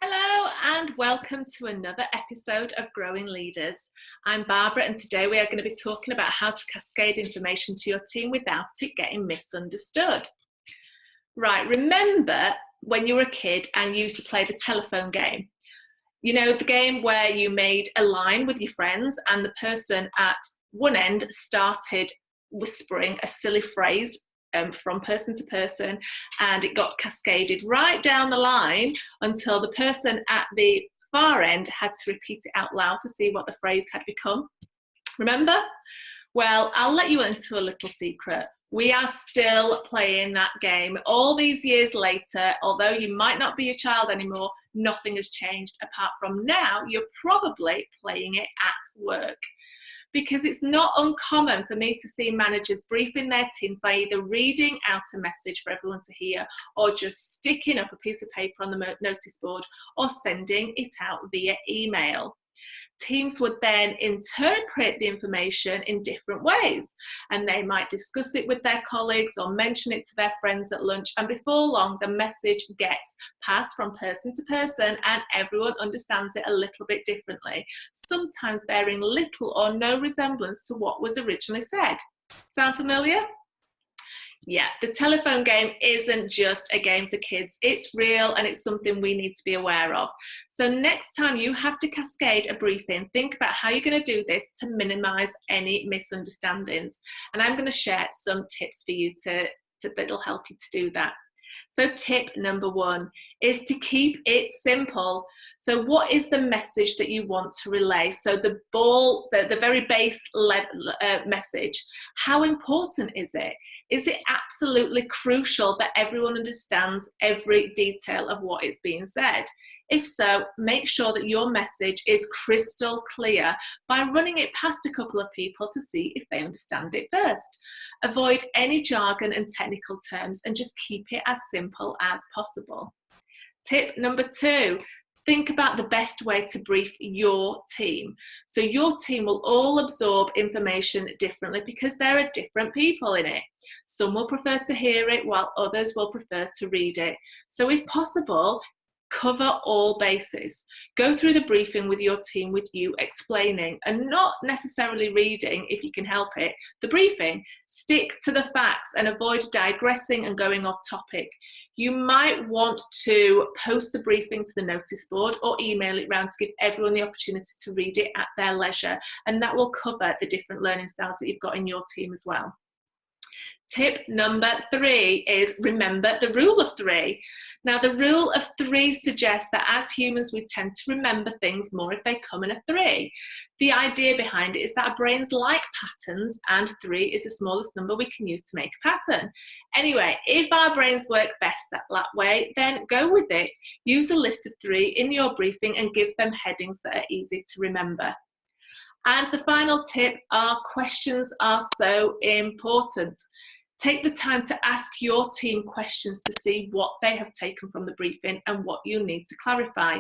Hello and welcome to another episode of Growing Leaders. I'm Barbara and today we are going to be talking about how to cascade information to your team without it getting misunderstood. Right, remember when you were a kid and you used to play the telephone game? You know, the game where you made a line with your friends and the person at one end started whispering a silly phrase from person to person, and it got cascaded right down the line until the person at the far end had to repeat it out loud to see what the phrase had become. Remember? Well, I'll let you into a little secret. We are still playing that game all these years later. Although you might not be a child anymore, nothing has changed apart from now you're probably playing it at work. Because it's not uncommon for me to see managers briefing their teams by either reading out a message for everyone to hear, or just sticking up a piece of paper on the notice board, or sending it out via email. Teams would then interpret the information in different ways, and they might discuss it with their colleagues or mention it to their friends at lunch, and before long the message gets passed from person to person and everyone understands it a little bit differently, sometimes bearing little or no resemblance to what was originally said. Sound familiar? Yeah, the telephone game isn't just a game for kids. It's real and it's something we need to be aware of. So next time you have to cascade a briefing, think about how you're going to do this to minimize any misunderstandings. And I'm going to share some tips for you that'll help you to do that. So tip number one is to keep it simple. So what is the message that you want to relay? So the very base message, how important is it? Is it absolutely crucial that everyone understands every detail of what is being said? If so, make sure that your message is crystal clear by running it past a couple of people to see if they understand it first. Avoid any jargon and technical terms and just keep it as simple as possible. Tip number two, think about the best way to brief your team. So your team will all absorb information differently because there are different people in it. Some will prefer to hear it while others will prefer to read it. So if possible, cover all bases. Go through the briefing with your team with you explaining and not necessarily reading, if you can help it, the briefing. Stick to the facts and avoid digressing and going off topic. You might want to post the briefing to the notice board or email it round to give everyone the opportunity to read it at their leisure, and that will cover the different learning styles that you've got in your team as well. Tip number three is remember the rule of three. Now, the rule of three suggests that as humans, we tend to remember things more if they come in a three. The idea behind it is that our brains like patterns, and three is the smallest number we can use to make a pattern. Anyway, if our brains work best that way, then go with it. Use a list of three in your briefing and give them headings that are easy to remember. And the final tip are questions are so important. Take the time to ask your team questions to see what they have taken from the briefing and what you need to clarify.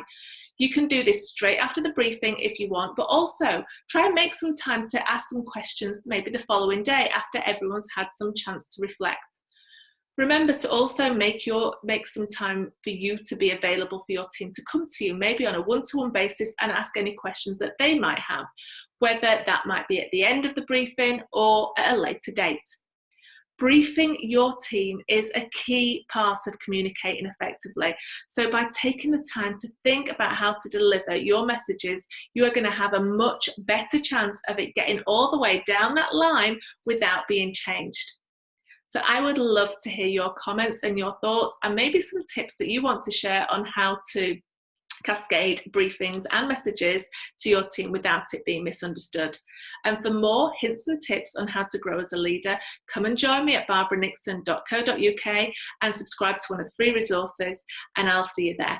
You can do this straight after the briefing if you want, but also try and make some time to ask some questions maybe the following day after everyone's had some chance to reflect. Remember to also make some time for you to be available for your team to come to you, maybe on a one-to-one basis, and ask any questions that they might have, whether that might be at the end of the briefing or at a later date. Briefing your team is a key part of communicating effectively. So by taking the time to think about how to deliver your messages, you are going to have a much better chance of it getting all the way down that line without being changed. So I would love to hear your comments and your thoughts, and maybe some tips that you want to share on how to cascade briefings and messages to your team without it being misunderstood. And for more hints and tips on how to grow as a leader, come and join me at barbaranixon.co.uk and subscribe to one of the free resources, and I'll see you there.